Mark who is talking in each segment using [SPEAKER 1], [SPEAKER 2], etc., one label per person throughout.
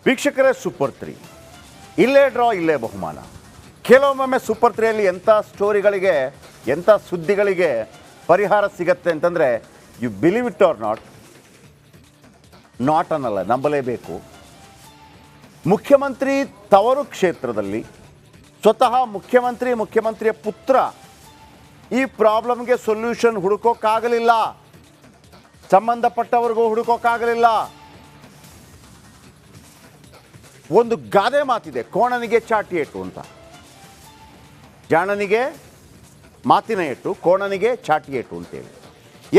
[SPEAKER 1] ವೀಕ್ಷಕರೇ, ಸೂಪರ್ 3 ಇಲ್ಲೇ ಡ್ರಾ ಇಲ್ಲೇ ಬಹುಮಾನ. ಕೆಲವೊಮ್ಮೆ ಸೂಪರ್ 3ಯಲ್ಲಿ ಎಂಥ ಸ್ಟೋರಿಗಳಿಗೆ, ಎಂಥ ಸುದ್ದಿಗಳಿಗೆ ಪರಿಹಾರ ಸಿಗತ್ತೆ ಅಂತಂದರೆ, you believe it or not ಅನ್ನಲ್ಲ, ನಂಬಲೇಬೇಕು. ಮುಖ್ಯಮಂತ್ರಿ ತವರು ಕ್ಷೇತ್ರದಲ್ಲಿ ಸ್ವತಃ ಮುಖ್ಯಮಂತ್ರಿಯ ಪುತ್ರ ಈ ಪ್ರಾಬ್ಲಮ್ಗೆ ಸೊಲ್ಯೂಷನ್ ಹುಡುಕೋಕ್ಕಾಗಲಿಲ್ಲ, ಸಂಬಂಧಪಟ್ಟವ್ರಿಗೂ ಹುಡುಕೋಕ್ಕಾಗಲಿಲ್ಲ. ಒಂದು ಗಾದೆ ಮಾತಿದೆ, ಕೋಣನಿಗೆ ಚಾಟಿ ಏಟು ಅಂತ. ಜಾಣನಿಗೆ ಮಾತಿನ ಏಟು, ಕೋಣನಿಗೆ ಚಾಟಿ ಏಟು ಅಂತೇಳಿ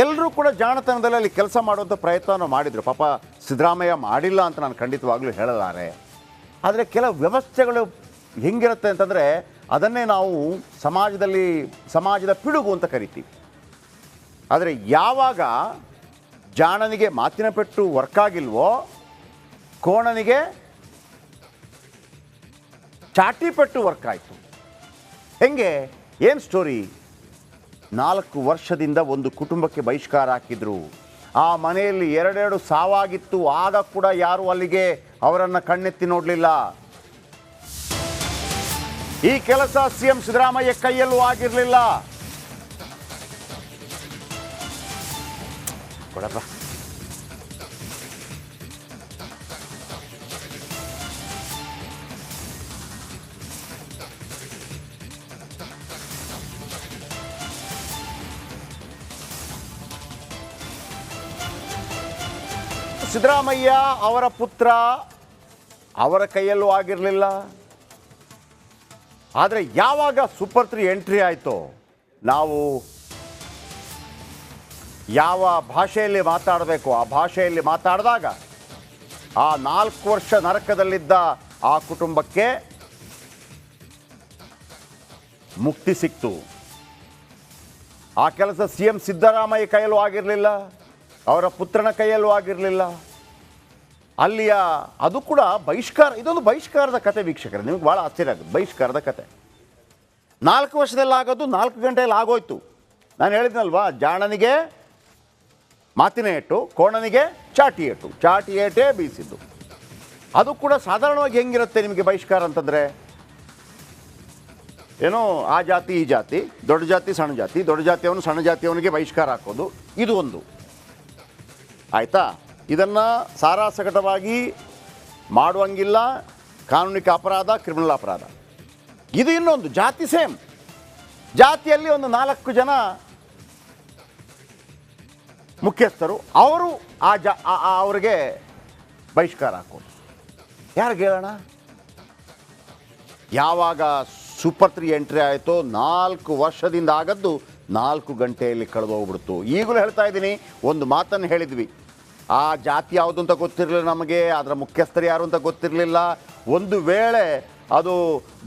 [SPEAKER 1] ಎಲ್ಲರೂ ಕೂಡ ಜಾಣತನದಲ್ಲಿ ಅಲ್ಲಿ ಕೆಲಸ ಮಾಡುವಂಥ ಪ್ರಯತ್ನವನ್ನು ಮಾಡಿದರು. ಪಾಪ ಸಿದ್ದರಾಮಯ್ಯ ಮಾಡಿಲ್ಲ ಅಂತ ನಾನು ಖಂಡಿತವಾಗ್ಲೂ ಹೇಳಲಾರೆ. ಆದರೆ ಕೆಲವು ವ್ಯವಸ್ಥೆಗಳು ಹೆಂಗಿರುತ್ತೆ ಅಂತಂದರೆ, ಅದನ್ನೇ ನಾವು ಸಮಾಜದ ಪಿಡುಗು ಅಂತ ಕರಿತೀವಿ. ಆದರೆ ಯಾವಾಗ ಜಾಣನಿಗೆ ಮಾತಿನ ಪೆಟ್ಟು ವರ್ಕ್ ಆಗಿಲ್ವೋ, ಕೋಣನಿಗೆ ಚಾಟಿ ಪೆಟ್ಟು ವರ್ಕ್ ಆಯಿತು. ಹೆಂಗೆ, ಏನು ಸ್ಟೋರಿ? 4 ವರ್ಷದಿಂದ ಒಂದು ಕುಟುಂಬಕ್ಕೆ ಬಹಿಷ್ಕಾರ ಹಾಕಿದ್ರು. ಆ ಮನೆಯಲ್ಲಿ 2 ಸಾವಾಗಿತ್ತು. ಆಗ ಕೂಡ ಯಾರು ಅಲ್ಲಿಗೆ ಅವರನ್ನು ಕಣ್ಣೆತ್ತಿ ನೋಡಲಿಲ್ಲ. ಈ ಕೆಲಸ ಸಿಎಂ ಸಿದ್ದರಾಮಯ್ಯ ಕೈಯಲ್ಲೂ ಆಗಿರಲಿಲ್ಲ. ಕೊಡಪ್ಪ. ಸಿದ್ದರಾಮಯ್ಯ ಅವರ ಪುತ್ರ ಅವರ ಕೈಯಲ್ಲೂ ಆಗಿರಲಿಲ್ಲ. ಆದರೆ ಯಾವಾಗ ಸೂಪರ್ 3 ಎಂಟ್ರಿ ಆಯಿತೋ, ನಾವು ಯಾವ ಭಾಷೆಯಲ್ಲಿ ಮಾತಾಡಬೇಕು ಆ ಭಾಷೆಯಲ್ಲಿ ಮಾತಾಡಿದಾಗ ಆ 4 ವರ್ಷ ನರಕದಲ್ಲಿದ್ದ ಆ ಕುಟುಂಬಕ್ಕೆ ಮುಕ್ತಿ ಸಿಕ್ತು. ಆ ಕೆಲಸ ಸಿಎಂ ಸಿದ್ದರಾಮಯ್ಯ ಕೈಯಲ್ಲೂ ಆಗಿರಲಿಲ್ಲ, ಅವರ ಪುತ್ರನ ಕೈಯಲ್ಲೂ ಆಗಿರಲಿಲ್ಲ. ಅಲ್ಲಿಯ ಅದು ಕೂಡ ಬಹಿಷ್ಕಾರ. ಇದೊಂದು ಬಹಿಷ್ಕಾರದ ಕತೆ ವೀಕ್ಷಕರೇ, ನಿಮಗೆ ಭಾಳ ಆಶ್ಚರ್ಯ ಆಗುತ್ತೆ. ಬಹಿಷ್ಕಾರದ ಕತೆ 4 ವರ್ಷದಲ್ಲಿ ಆಗೋದು 4 ಗಂಟೆಯಲ್ಲಿ ಆಗೋಯ್ತು. ನಾನು ಹೇಳಿದ್ನಲ್ವಾ, ಜಾಣನಿಗೆ ಮಾತಿನ ಏಟು, ಕೋಣನಿಗೆ ಚಾಟಿ ಏಟು, ಚಾಟಿ ಏಟೇ ಬೀಸಿದ್ದು. ಅದು ಕೂಡ ಸಾಧಾರಣವಾಗಿ ಹೆಂಗಿರುತ್ತೆ ನಿಮಗೆ ಬಹಿಷ್ಕಾರ ಅಂತಂದರೆ, ಏನೋ ಆ ಜಾತಿ ಈ ಜಾತಿ, ದೊಡ್ಡ ಜಾತಿ ಸಣ್ಣ ಜಾತಿ, ದೊಡ್ಡ ಜಾತಿಯವನು ಸಣ್ಣ ಜಾತಿಯವನಿಗೆ ಬಹಿಷ್ಕಾರ ಹಾಕೋದು, ಇದು ಒಂದು ಆಯಿತಾ. ಇದನ್ನು ಸಾರಾಸಗಟವಾಗಿ ಮಾಡುವಂಗಿಲ್ಲ, ಕಾನೂನಿಕ ಅಪರಾಧ, ಕ್ರಿಮಿನಲ್ ಅಪರಾಧ. ಇದು ಇನ್ನೊಂದು ಜಾತಿ, ಸೇಮ್ ಜಾತಿಯಲ್ಲಿ ಒಂದು 4 ಜನ ಮುಖ್ಯಸ್ಥರು, ಅವರು ಅವರಿಗೆ ಬಹಿಷ್ಕಾರ ಹಾಕೋದು. ಯಾರಿಗೆ ಹೇಳೋಣ? ಯಾವಾಗ ಸೂಪರ್ 3 ಎಂಟ್ರಿ ಆಯಿತೋ 4 ವರ್ಷದಿಂದ ಆಗದ್ದು 4 ಗಂಟೆಯಲ್ಲಿ ಕಳೆದೋಗ್ಬಿಡ್ತು. ಈಗಲೂ ಹೇಳ್ತಾ ಇದ್ದೀನಿ, ಒಂದು ಮಾತನ್ನು ಹೇಳಿದ್ವಿ, ಆ ಜಾತಿ ಯಾವುದು ಅಂತ ಗೊತ್ತಿರಲಿಲ್ಲ ನಮಗೆ, ಅದರ ಮುಖ್ಯಸ್ಥರು ಯಾರು ಅಂತ ಗೊತ್ತಿರಲಿಲ್ಲ. ಒಂದು ವೇಳೆ ಅದು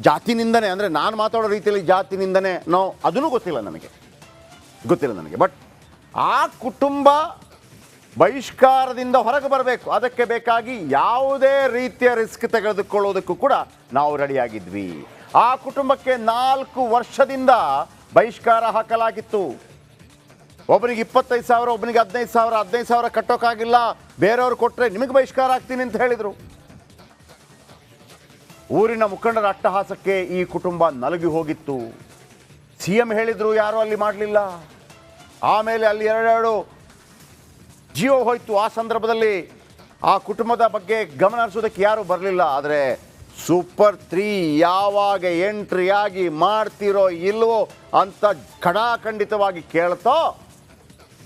[SPEAKER 1] ಜಾತಿನಿಂದನೇ, ಅಂದರೆ ನಾನು ಮಾತಾಡೋ ರೀತಿಯಲ್ಲಿ ಜಾತಿನಿಂದನೇ ಅದೂ ಗೊತ್ತಿಲ್ಲ ನನಗೆ. ಬಟ್ ಆ ಕುಟುಂಬ ಬಹಿಷ್ಕಾರದಿಂದ ಹೊರಗೆ ಬರಬೇಕು. ಅದಕ್ಕೆ ಬೇಕಾಗಿ ಯಾವುದೇ ರೀತಿಯ ರಿಸ್ಕ್ ತೆಗೆದುಕೊಳ್ಳೋದಕ್ಕೂ ಕೂಡ ನಾವು ರೆಡಿಯಾಗಿದ್ವಿ. ಆ ಕುಟುಂಬಕ್ಕೆ 4 ವರ್ಷದಿಂದ ಬಹಿಷ್ಕಾರ ಹಾಕಲಾಗಿತ್ತು. ಒಬ್ಬನಿಗೆ 25,000, ಒಬ್ಬನಿಗೆ 15,000, 15,000 ಕಟ್ಟೋಕ್ಕಾಗಿಲ್ಲ, ಬೇರೆಯವರು ಕೊಟ್ಟರೆ ನಿಮಗೆ ಬಹಿಷ್ಕಾರ ಆಗ್ತೀನಿ ಅಂತ ಹೇಳಿದರು. ಊರಿನ ಮುಖಂಡರ ಅಟ್ಟಹಾಸಕ್ಕೆ ಈ ಕುಟುಂಬ ನಲುಗಿ ಹೋಗಿತ್ತು. ಸಿಎಂ ಹೇಳಿದರು, ಯಾರೂ ಅಲ್ಲಿ ಮಾಡಲಿಲ್ಲ. ಆಮೇಲೆ ಅಲ್ಲಿ 2 ಜಿಯೋ ಹೋಯಿತು. ಆ ಸಂದರ್ಭದಲ್ಲಿ ಆ ಕುಟುಂಬದ ಬಗ್ಗೆ ಗಮನ ಹರಿಸೋದಕ್ಕೆ ಯಾರೂ ಬರಲಿಲ್ಲ. ಆದರೆ ಸೂಪರ್ 3 ಯಾವಾಗ ಎಂಟ್ರಿಯಾಗಿ ಮಾಡ್ತಿರೋ ಇಲ್ವೋ ಅಂತ ಖಡಾಖಂಡಿತವಾಗಿ ಕೇಳ್ತೋ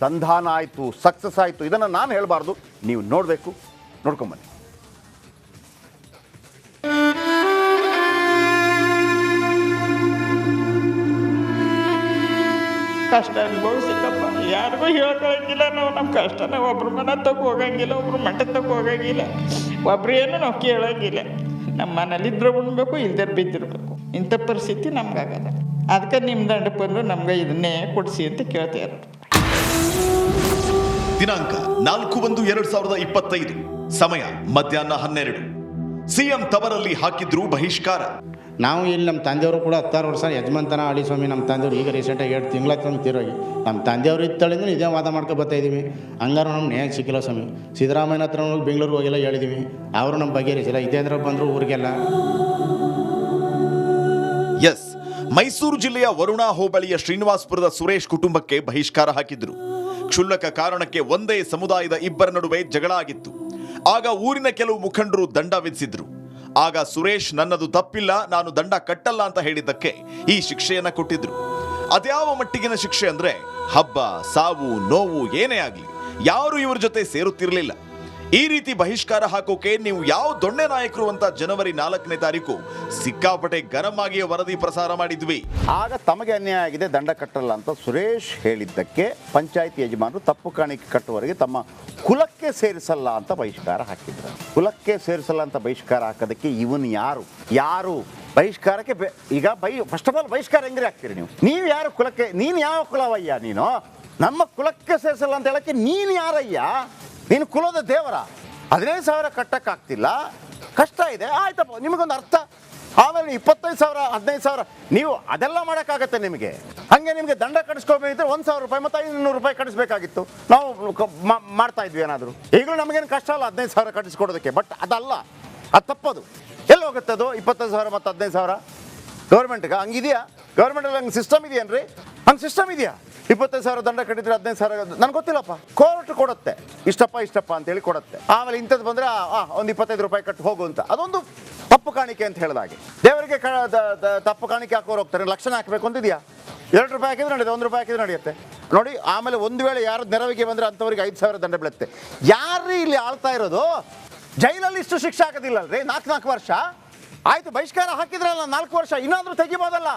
[SPEAKER 1] ಸಂಧಾನ ಆಯಿತು, ಸಕ್ಸಸ್ ಆಯಿತು. ಇದನ್ನು ನಾನು ಹೇಳಬಾರ್ದು, ನೀವು ನೋಡಬೇಕು, ನೋಡ್ಕೊಂಬನ್ನಿ.
[SPEAKER 2] ಕಷ್ಟ ಅನುಭವಿಸಿದ್ದಪ್ಪ, ಯಾರಿಗೂ ಹೇಳ್ಕೊಳಂಗಿಲ್ಲ. ನಾವು ನಮ್ಮ ಕಷ್ಟನ ಒಬ್ರ ಮನೆ ತಗೋ ಹೋಗಂಗಿಲ್ಲ, ಒಬ್ರು ಮಠ ತಗೋ ಹೋಗಂಗಿಲ್ಲ, ಒಬ್ರೇನು ನಾವು ಕೇಳಂಗಿಲ್ಲ. ನಮ್ಮ ಮನೇಲಿದ್ರೆ ಉಣ್ಬೇಕು, ಇಲ್ದೇ ಬಿದ್ದಿರ್ಬೇಕು. ಇಂಥ ಪರಿಸ್ಥಿತಿ ನಮ್ಗಾಗಲ್ಲ. ಅದಕ್ಕೆ ನಿಮ್ಮ ದಂಡಕ್ಕೆ ಬಂದು ನಮ್ಗೆ ಇದನ್ನೇ ಕೊಡಿಸಿ ಅಂತ ಕೇಳ್ತಾ ಇರೋದು.
[SPEAKER 3] ದಿನಾಂಕ 4/1/2025, ಸಮಯ ಮಧ್ಯಾಹ್ನ 12. ಸಿಎಂ ತವರಲ್ಲಿ ಹಾಕಿದ್ರು ಬಹಿಷ್ಕಾರ. ನಾವು ಇಲ್ಲಿ ನಮ್ಮ ತಂದೆಯವರು ಕೂಡ 16 ವರ್ಷ ಯಜಮಾನ್ತನ ಹಳ್ಳಿ ಸ್ವಾಮಿ. ನಮ್ಮ ತಂದೆಯವರು ಈಗ ರೀಸೆಂಟಾಗಿ 2 ತಿಂಗಳ ತೀರೋಗಿ. ನಮ್ಮ ತಂದೆಯವರು ಇತ್ತಳಿಂದ ಇದೇ ವಾದ ಮಾಡ್ಕೊಂಡು ಬರ್ತಾಯಿದ್ದೀವಿ. ಹಂಗಾರು ನಮ್ಗೆ ನ್ಯಾಯ ಸಿಕ್ಕಿಲ್ಲ ಸ್ವಾಮಿ. ಸಿದ್ದರಾಮಯ್ಯನ ಹತ್ರ ಹೋಗಿ ಬೆಂಗಳೂರಿಗೆ ಹೋಗಿಲ್ಲ ಹೇಳಿದ್ದೀವಿ, ಅವರು ನಮ್ಮ ಬಗೆಹರಿಸಿಲ್ಲ. ಇದೇಂದ್ರ ಬಂದರು ಊರಿಗೆಲ್ಲ.
[SPEAKER 4] ಎಸ್, ಮೈಸೂರು ಜಿಲ್ಲೆಯ ವರುಣಾ ಹೋಬಳಿಯ ಶ್ರೀನಿವಾಸಪುರದ ಸುರೇಶ್ ಕುಟುಂಬಕ್ಕೆ ಬಹಿಷ್ಕಾರ ಹಾಕಿದ್ರು. ಕ್ಷುಲ್ಲಕ ಕಾರಣಕ್ಕೆ ಒಂದೇ ಸಮುದಾಯದ ಇಬ್ಬರ ನಡುವೆ ಜಗಳ ಆಗಿತ್ತು. ಆಗ ಊರಿನ ಕೆಲವು ಮುಖಂಡರು ದಂಡ ವಿಧಿಸಿದ್ರು. ಆಗ ಸುರೇಶ್ ನನ್ನದು ತಪ್ಪಿಲ್ಲ, ನಾನು ದಂಡ ಕಟ್ಟಲ್ಲ ಅಂತ ಹೇಳಿದ್ದಕ್ಕೆ ಈ ಶಿಕ್ಷೆಯನ್ನ ಕೊಟ್ಟಿದ್ರು. ಅದ್ಯಾವ ಮಟ್ಟಿಗಿನ ಶಿಕ್ಷೆ ಅಂದ್ರೆ, ಹಬ್ಬ ಸಾವು ನೋವು ಏನೇ ಆಗ್ಲಿ ಯಾರು ಇವ್ರ ಜೊತೆ ಸೇರುತ್ತಿರಲಿಲ್ಲ. ಈ ರೀತಿ ಬಹಿಷ್ಕಾರ ಹಾಕೋಕೆ ನೀವು ಯಾವ ದೊಣ್ಣೆ ನಾಯಕರು ಅಂತ ಜನವರಿ 4ನೇ ತಾರೀಕು ಸಿಕ್ಕಾಪಟ್ಟೆ ಗರಂ ಆಗಿ ವರದಿ ಪ್ರಸಾರ ಮಾಡಿದ್ವಿ.
[SPEAKER 1] ಆಗ ತಮಗೆ ಅನ್ಯಾಯ ಆಗಿದೆ, ದಂಡ ಕಟ್ಟಲ್ಲ ಅಂತ ಸುರೇಶ್ ಹೇಳಿದ್ದಕ್ಕೆ ಪಂಚಾಯತ್ ಯಜಮಾನರು ತಪ್ಪು ಕಾಣಿಕೆ ಕಟ್ಟುವವರೆಗೆ ತಮ್ಮ ಕುಲಕ್ಕೆ ಸೇರಿಸಲ್ಲ ಅಂತ ಬಹಿಷ್ಕಾರ ಹಾಕಿದ್ರು. ಕುಲಕ್ಕೆ ಸೇರಿಸಲ್ಲ ಅಂತ ಬಹಿಷ್ಕಾರ ಹಾಕೋದಕ್ಕೆ ಇವನು ಯಾರು ಬಹಿಷ್ಕಾರಕ್ಕೆ ಈಗ ಫಸ್ಟ್ ಆಫ್ ಆಲ್ ಬಹಿಷ್ಕಾರ ಹೆಂಗ್ರಿ ಹಾಕ್ತೀರಿ ನೀವು ಯಾರು ಕುಲಕ್ಕೆ? ನೀನು ಯಾವ ಕುಲವಯ್ಯ? ನೀನು ನಮ್ಮ ಕುಲಕ್ಕೆ ಸೇರಿಸಲ್ಲ ಅಂತ ಹೇಳಕ್ಕೆ ನೀನು ಯಾರಯ್ಯ? ನೀನು ಕುಲದ ದೇವರ? 15,000 ಕಟ್ಟಕ್ಕಾಗ್ತಿಲ್ಲ, ಕಷ್ಟ ಇದೆ, ಆಯ್ತಪ್ಪ, ನಿಮಗೊಂದು ಅರ್ಥ. ಆಮೇಲೆ 25,000 15,000 ನೀವು ಅದೆಲ್ಲ ಮಾಡೋಕ್ಕಾಗತ್ತೆ ನಿಮಗೆ? ಹಾಗೆ ನಿಮಗೆ ದಂಡ ಕಟ್ಟಿಸ್ಕೋಬೇಕಿದ್ರೆ 1,000 ರೂಪಾಯಿ ಮತ್ತು 500 ರೂಪಾಯಿ ಕಟ್ಟಿಸ್ಬೇಕಾಗಿತ್ತು. ನಾವು ಮಾಡ್ತಾ ಇದ್ವಿ ಏನಾದರೂ. ಈಗಲೂ ನಮಗೇನು ಕಷ್ಟ ಅಲ್ಲ 15,000 ಕಟ್ಟಿಸ್ಕೊಡೋದಕ್ಕೆ. ಬಟ್ ಅದಲ್ಲ, ಅದು ತಪ್ಪದು. ಎಲ್ಲಿ ಹೋಗುತ್ತೆ ಅದು 25,000 ಮತ್ತು 15,000? ಗೌರ್ಮೆಂಟ್ಗೆ ಹಂಗಿದೆಯಾ? ಗೌರ್ಮೆಂಟಲ್ಲಿ ಹಂಗೆ ಸಿಸ್ಟಮ್ ಇದೆಯೇನ್ರಿ? ಹಂಗೆ ಸಿಸ್ಟಮ್ ಇದೆಯಾ? 25,000 ದಂಡ ಕಟ್ಟಿದ್ರೆ 15,000 ನನಗೆ ಗೊತ್ತಿಲ್ಲಪ್ಪ. ಕೋರ್ಟ್ ಕೊಡುತ್ತೆ, ಇಷ್ಟಪ್ಪ ಅಂತೇಳಿ ಕೊಡುತ್ತೆ. ಆಮೇಲೆ ಇಂಥದ್ದು ಬಂದರೆ ಒಂದು 25 ರೂಪಾಯಿ ಕಟ್ಟು ಹೋಗು ಅಂತ. ಅದೊಂದು ತಪ್ಪು ಕಾಣಿಕೆ ಅಂತ ಹೇಳಿದಾಗೆ. ದೇವರಿಗೆ ತಪ್ಪು ಕಾಣಿಕೆ ಹಾಕೋರು ಹೋಗ್ತಾರೆ. ಲಕ್ಷಣ ಹಾಕಬೇಕು ಅಂತಿದೆಯಾ? 2 ರೂಪಾಯಿ ಹಾಕಿದ್ರೆ ನಡೆಯುತ್ತೆ, 1 ರೂಪಾಯಿ ಹಾಕಿದ್ರೆ ನಡೆಯುತ್ತೆ ನೋಡಿ. ಆಮೇಲೆ ಒಂದು ವೇಳೆ ಯಾರು ನೆರವಿಗೆ ಬಂದರೆ ಅಂಥವ್ರಿಗೆ 5,000 ದಂಡ ಬೀಳುತ್ತೆ. ಯಾರು ಇಲ್ಲಿ ಆಳ್ತಾ ಇರೋದು? ಜೈಲಲ್ಲಿ ಇಷ್ಟು ಶಿಕ್ಷೆ ಆಗೋದಿಲ್ಲ ಅಲ್ರಿ? 4 ವರ್ಷ ಆಯಿತು. ಬಹಿಷ್ಕಾರ ಹಾಕಿದ್ರಲ್ಲ 4 ವರ್ಷ, ಇನ್ನಾದರೂ ತೆಗಿಬೋದಲ್ಲ?